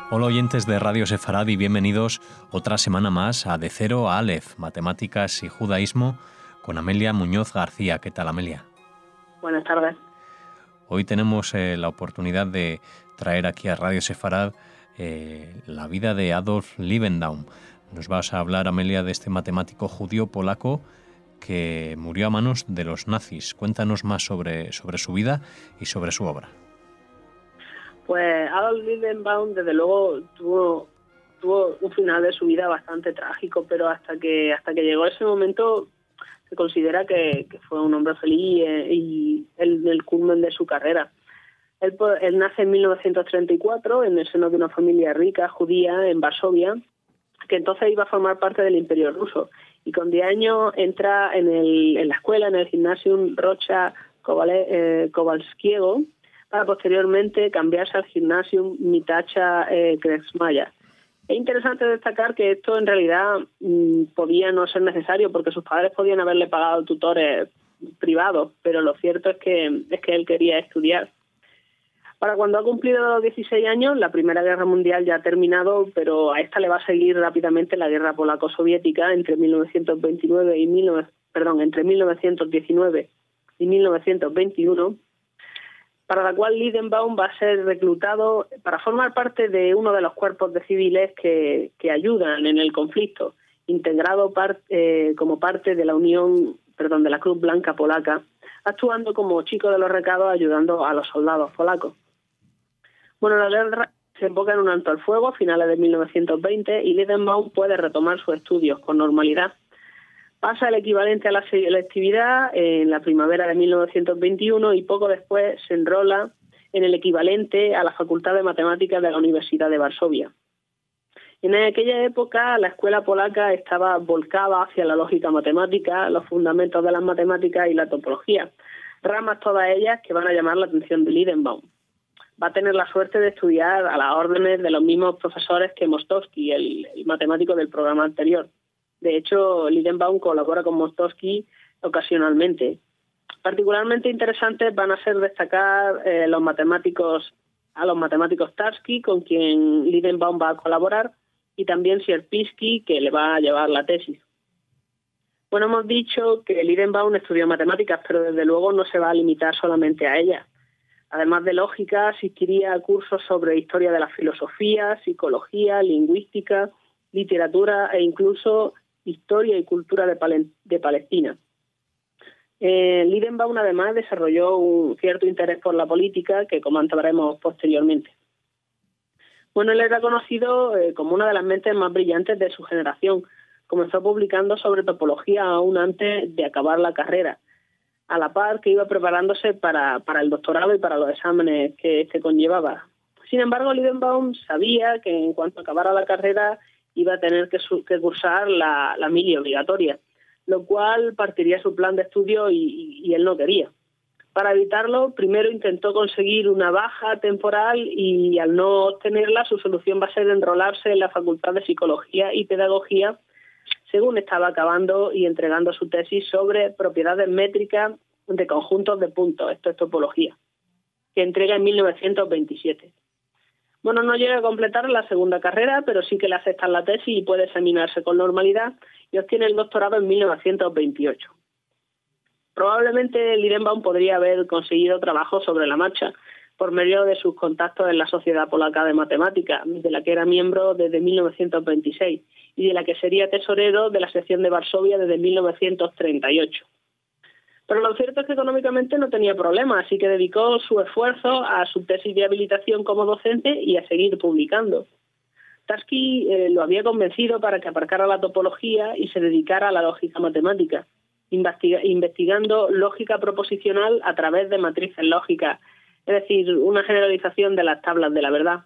Hola oyentes de Radio Sefarad y bienvenidos otra semana más a De Cero a Aleph, Matemáticas y Judaísmo, con Amelia Muñoz García. ¿Qué tal, Amelia? Buenas tardes. Hoy tenemos la oportunidad de traer aquí a Radio Sefarad la vida de Adolf Liebendaum. Nos vas a hablar, Amelia, de este matemático judío polaco que murió a manos de los nazis. Cuéntanos más sobre su vida y sobre su obra. Pues Adolf Liebendaum, desde luego, tuvo un final de su vida bastante trágico, pero hasta que llegó ese momento se considera que fue un hombre feliz y el culmen de su carrera. Él nace en 1934 en el seno de una familia rica judía en Varsovia, que entonces iba a formar parte del Imperio ruso, y con 10 años entra en la escuela, en el Gimnasium Rocha Kowalskiego, para posteriormente cambiarse al Gimnasium Mitacha Kreczmaja. Es interesante destacar que esto en realidad podía no ser necesario, porque sus padres podían haberle pagado tutores privados, pero lo cierto es que él quería estudiar. Para cuando ha cumplido los 16 años, la Primera Guerra Mundial ya ha terminado, pero a esta le va a seguir rápidamente la Guerra Polaco-Soviética entre 1919 y 1921, para la cual Liebendaum va a ser reclutado para formar parte de uno de los cuerpos de civiles que ayudan en el conflicto, integrado como parte de de la Cruz Blanca polaca, actuando como chico de los recados ayudando a los soldados polacos. Bueno, la guerra se enfoca en un alto al fuego a finales de 1920 y Liebendaum puede retomar sus estudios con normalidad. Pasa el equivalente a la selectividad en la primavera de 1921 y poco después se enrola en el equivalente a la Facultad de Matemáticas de la Universidad de Varsovia. En aquella época la escuela polaca estaba volcada hacia la lógica matemática, los fundamentos de las matemáticas y la topología, ramas todas ellas que van a llamar la atención de Liebendaum. Va a tener la suerte de estudiar a las órdenes de los mismos profesores que Mostowski, el matemático del programa anterior. De hecho, Liebendaum colabora con Mostowski ocasionalmente. Particularmente interesantes van a ser destacar a los matemáticos Tarski, con quien Liebendaum va a colaborar, y también Sierpinski, que le va a llevar la tesis. Bueno, hemos dicho que Liebendaum estudió matemáticas, pero desde luego no se va a limitar solamente a ellas. Además de lógica, asistiría a cursos sobre historia de la filosofía, psicología, lingüística, literatura e incluso historia y cultura de Palestina. Liebendaum además desarrolló un cierto interés por la política que comentaremos posteriormente. Bueno, él era conocido como una de las mentes más brillantes de su generación. Comenzó publicando sobre topología aún antes de acabar la carrera, a la par que iba preparándose para el doctorado y para los exámenes que este conllevaba. Sin embargo, Liebendaum sabía que en cuanto acabara la carrera iba a tener que cursar la mili obligatoria, lo cual partiría su plan de estudio y él no quería. Para evitarlo, primero intentó conseguir una baja temporal y al no obtenerla, su solución va a ser enrolarse en la Facultad de Psicología y Pedagogía, según estaba acabando y entregando su tesis sobre propiedades métricas de conjuntos de puntos, esto es topología, que entrega en 1927. Bueno, no llega a completar la segunda carrera, pero sí que le aceptan la tesis y puede examinarse con normalidad y obtiene el doctorado en 1928. Probablemente Liebendaum podría haber conseguido trabajo sobre la marcha por medio de sus contactos en la Sociedad Polaca de Matemáticas, de la que era miembro desde 1926 y de la que sería tesorero de la sección de Varsovia desde 1938. Pero lo cierto es que económicamente no tenía problemas, así que dedicó su esfuerzo a su tesis de habilitación como docente y a seguir publicando. Tarski lo había convencido para que aparcara la topología y se dedicara a la lógica matemática, investigando lógica proposicional a través de matrices lógicas, es decir, una generalización de las tablas de la verdad.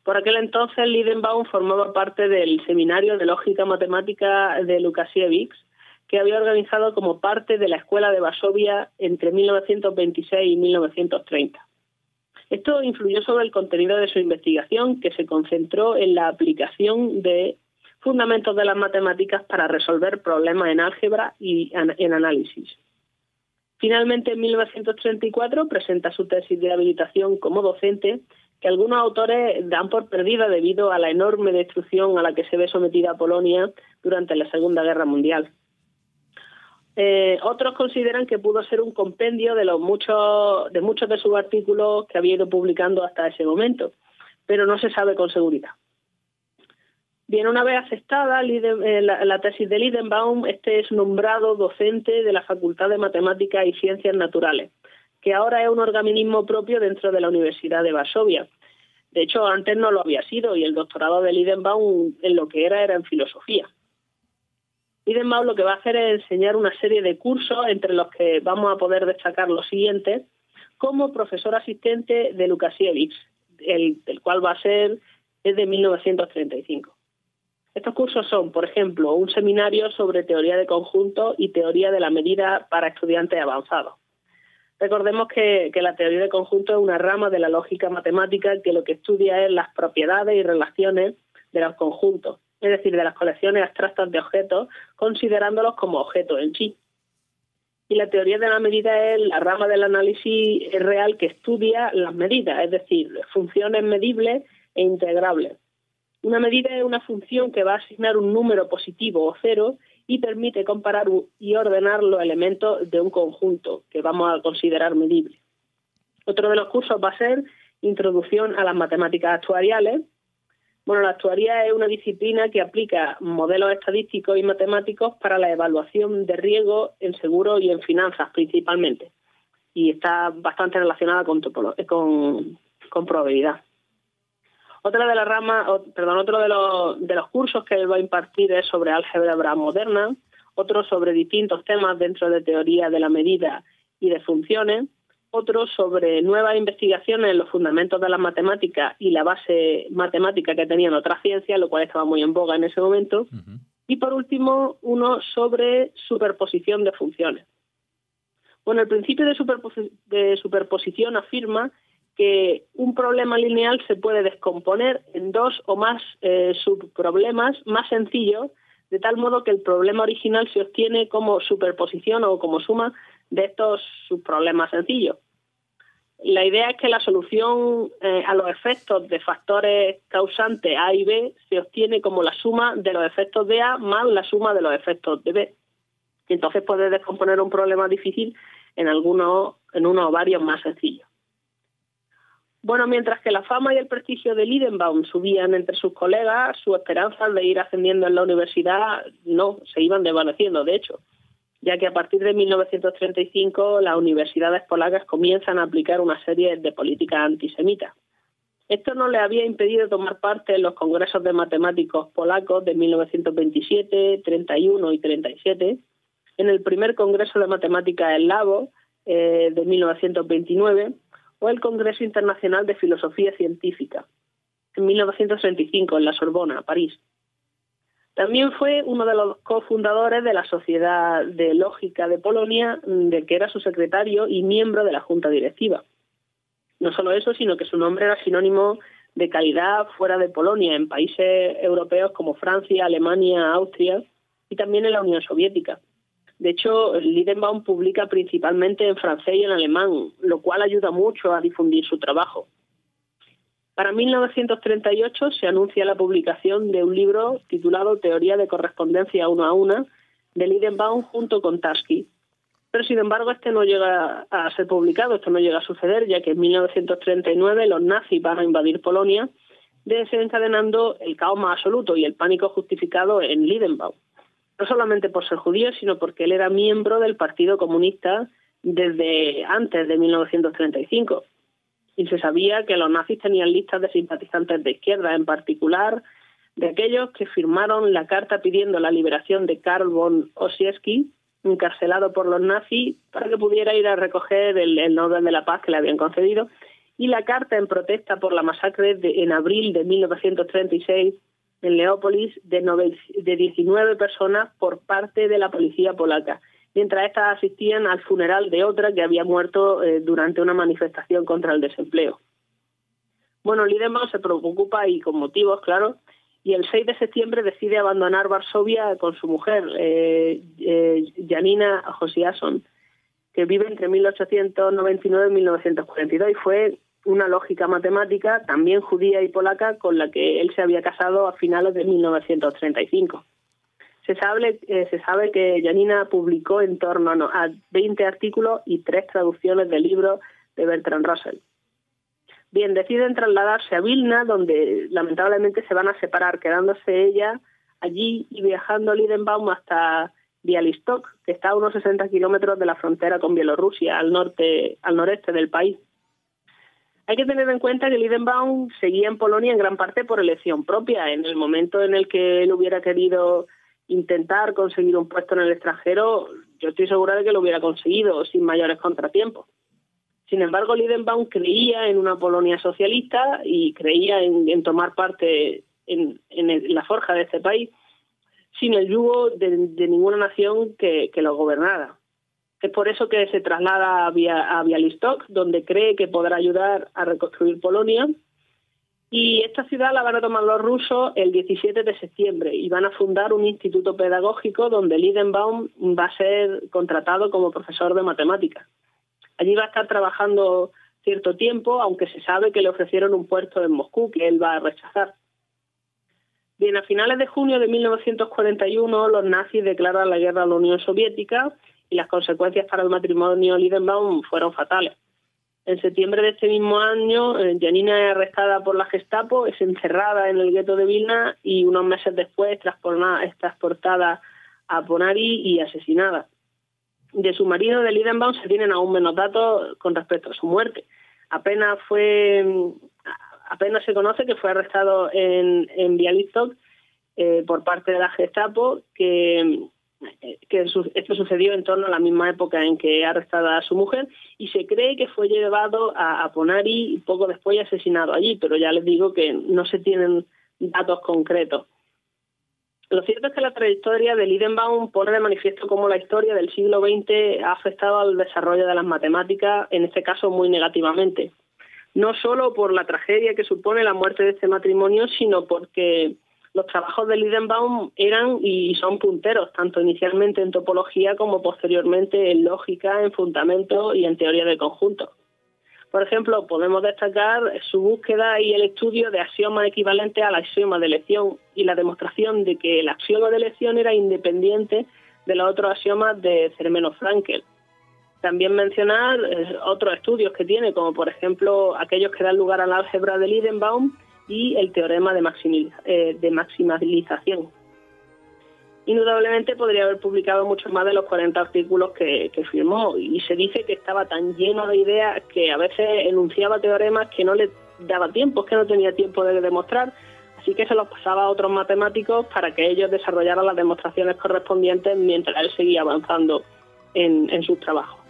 Por aquel entonces, Liebendaum formaba parte del Seminario de Lógica Matemática de Lukasiewicz, que había organizado como parte de la Escuela de Varsovia entre 1926 y 1930. Esto influyó sobre el contenido de su investigación, que se concentró en la aplicación de fundamentos de las matemáticas para resolver problemas en álgebra y en análisis. Finalmente, en 1934, presenta su tesis de habilitación como docente, que algunos autores dan por perdida debido a la enorme destrucción a la que se ve sometida Polonia durante la Segunda Guerra Mundial. Otros consideran que pudo ser un compendio de muchos de sus artículos que había ido publicando hasta ese momento, pero no se sabe con seguridad. Bien, una vez aceptada la tesis de Lidenbaum, este es nombrado docente de la Facultad de Matemáticas y Ciencias Naturales, que ahora es un organismo propio dentro de la Universidad de Varsovia. De hecho, antes no lo había sido, y el doctorado de Lidenbaum en lo que era en filosofía. Lidenbaum lo que va a hacer es enseñar una serie de cursos, entre los que vamos a poder destacar los siguientes, como profesor asistente de Lukasiewicz, el cual va a ser desde 1935. Estos cursos son, por ejemplo, un seminario sobre teoría de conjuntos y teoría de la medida para estudiantes avanzados. Recordemos que la teoría de conjuntos es una rama de la lógica matemática que lo que estudia es las propiedades y relaciones de los conjuntos, es decir, de las colecciones abstractas de objetos, considerándolos como objetos en sí. Y la teoría de la medida es la rama del análisis real que estudia las medidas, es decir, funciones medibles e integrables. Una medida es una función que va a asignar un número positivo o cero y permite comparar y ordenar los elementos de un conjunto que vamos a considerar medible. Otro de los cursos va a ser Introducción a las matemáticas actuariales. Bueno, la actuaría es una disciplina que aplica modelos estadísticos y matemáticos para la evaluación de riesgo en seguros y en finanzas principalmente. Y está bastante relacionada con probabilidad. Otro de los cursos que él va a impartir es sobre álgebra moderna, otro sobre distintos temas dentro de teoría de la medida y de funciones, otro sobre nuevas investigaciones en los fundamentos de las matemáticas y la base matemática que tenían otras ciencias, lo cual estaba muy en boga en ese momento, y por último uno sobre superposición de funciones. Bueno, el principio de superposición afirma que un problema lineal se puede descomponer en dos o más subproblemas más sencillos, de tal modo que el problema original se obtiene como superposición o como suma de estos subproblemas sencillos. La idea es que la solución a los efectos de factores causantes A y B se obtiene como la suma de los efectos de A más la suma de los efectos de B. Y entonces puede descomponer un problema difícil en uno o varios más sencillos. Bueno, mientras que la fama y el prestigio de Lidenbaum subían entre sus colegas, sus esperanzas de ir ascendiendo en la universidad se iban desvaneciendo, de hecho, ya que a partir de 1935 las universidades polacas comienzan a aplicar una serie de políticas antisemitas. Esto no le había impedido tomar parte en los congresos de matemáticos polacos de 1927, 31 y 37, en el primer congreso de matemáticas eslavo de 1929, o el Congreso Internacional de Filosofía Científica, en 1935, en la Sorbona, París. También fue uno de los cofundadores de la Sociedad de Lógica de Polonia, de que era su secretario y miembro de la Junta Directiva. No solo eso, sino que su nombre era sinónimo de calidad fuera de Polonia, en países europeos como Francia, Alemania, Austria y también en la Unión Soviética. De hecho, Lidenbaum publica principalmente en francés y en alemán, lo cual ayuda mucho a difundir su trabajo. Para 1938 se anuncia la publicación de un libro titulado Teoría de correspondencia 1 a 1 de Lidenbaum junto con Tarski. Pero sin embargo este no llega a ser publicado, esto no llega a suceder, ya que en 1939 los nazis van a invadir Polonia, desencadenando el caos más absoluto y el pánico justificado en Lidenbaum. No solamente por ser judío, sino porque él era miembro del Partido Comunista desde antes de 1935. Y se sabía que los nazis tenían listas de simpatizantes de izquierda, en particular de aquellos que firmaron la carta pidiendo la liberación de Karl von Ossietzky, encarcelado por los nazis, para que pudiera ir a recoger el Nobel de la Paz que le habían concedido, y la carta en protesta por la masacre en abril de 1936 en Leópolis de 19 personas por parte de la policía polaca, mientras estas asistían al funeral de otra que había muerto durante una manifestación contra el desempleo. Bueno, Lidenbaum se preocupa, y con motivos, claro, y el 6 de septiembre decide abandonar Varsovia con su mujer, Janina Josiasson, que vive entre 1899 y 1942, y fue una lógica matemática, también judía y polaca, con la que él se había casado a finales de 1935. Se sabe que Janina publicó en torno a 20 artículos y 3 traducciones de libros de Bertrand Russell. Bien, deciden trasladarse a Vilna, donde lamentablemente se van a separar, quedándose ella allí y viajando Lidenbaum hasta Bialystok, que está a unos 60 kilómetros de la frontera con Bielorrusia, al noreste del país. Hay que tener en cuenta que Lidenbaum seguía en Polonia en gran parte por elección propia. En el momento en el que él hubiera querido intentar conseguir un puesto en el extranjero, yo estoy segura de que lo hubiera conseguido sin mayores contratiempos. Sin embargo, Lidenbaum creía en una Polonia socialista y creía en tomar parte en la forja de este país sin el yugo de ninguna nación que lo gobernara. Es por eso que se traslada a Bialystok, donde cree que podrá ayudar a reconstruir Polonia. Y esta ciudad la van a tomar los rusos el 17 de septiembre y van a fundar un instituto pedagógico donde Lidenbaum va a ser contratado como profesor de matemáticas. Allí va a estar trabajando cierto tiempo, aunque se sabe que le ofrecieron un puesto en Moscú que él va a rechazar. Bien, a finales de junio de 1941 los nazis declaran la guerra a la Unión Soviética y las consecuencias para el matrimonio Lidenbaum fueron fatales. En septiembre de este mismo año, Janina es arrestada por la Gestapo, es encerrada en el gueto de Vilna y unos meses después es transportada a Ponary y asesinada. De su marido, de Lidenbaum, se tienen aún menos datos con respecto a su muerte. Apenas se conoce que fue arrestado en Bialystok por parte de la Gestapo, que esto sucedió en torno a la misma época en que arrestada a su mujer, y se cree que fue llevado a Ponary y poco después asesinado allí, pero ya les digo que no se tienen datos concretos. Lo cierto es que la trayectoria de Lidenbaum pone de manifiesto cómo la historia del siglo XX ha afectado al desarrollo de las matemáticas, en este caso muy negativamente. No solo por la tragedia que supone la muerte de este matrimonio, sino porque los trabajos de Lidenbaum eran y son punteros, tanto inicialmente en topología como posteriormente en lógica, en fundamento y en teoría de conjuntos. Por ejemplo, podemos destacar su búsqueda y el estudio de axiomas equivalentes al axioma de elección y la demostración de que el axioma de elección era independiente de los otros axiomas de Zermelo-Fraenkel. También mencionar otros estudios que tiene, como por ejemplo aquellos que dan lugar al álgebra de Lidenbaum y el teorema de maximalización. Indudablemente podría haber publicado muchos más de los 40 artículos que firmó, y se dice que estaba tan lleno de ideas que a veces enunciaba teoremas que no le daba tiempo, es que no tenía tiempo de demostrar, así que se los pasaba a otros matemáticos para que ellos desarrollaran las demostraciones correspondientes mientras él seguía avanzando en sus trabajos.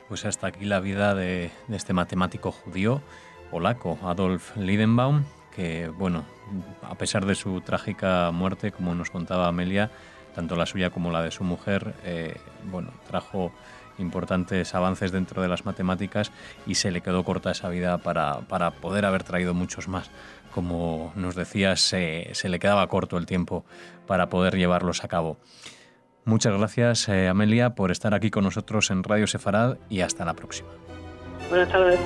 Pues hasta aquí la vida de este matemático judío polaco, Adolf Lidenbaum, que, bueno, a pesar de su trágica muerte, como nos contaba Amelia, tanto la suya como la de su mujer, trajo importantes avances dentro de las matemáticas y se le quedó corta esa vida para poder haber traído muchos más. Como nos decías, se le quedaba corto el tiempo para poder llevarlos a cabo. Muchas gracias, Amelia, por estar aquí con nosotros en Radio Sefarad y hasta la próxima. Buenas tardes.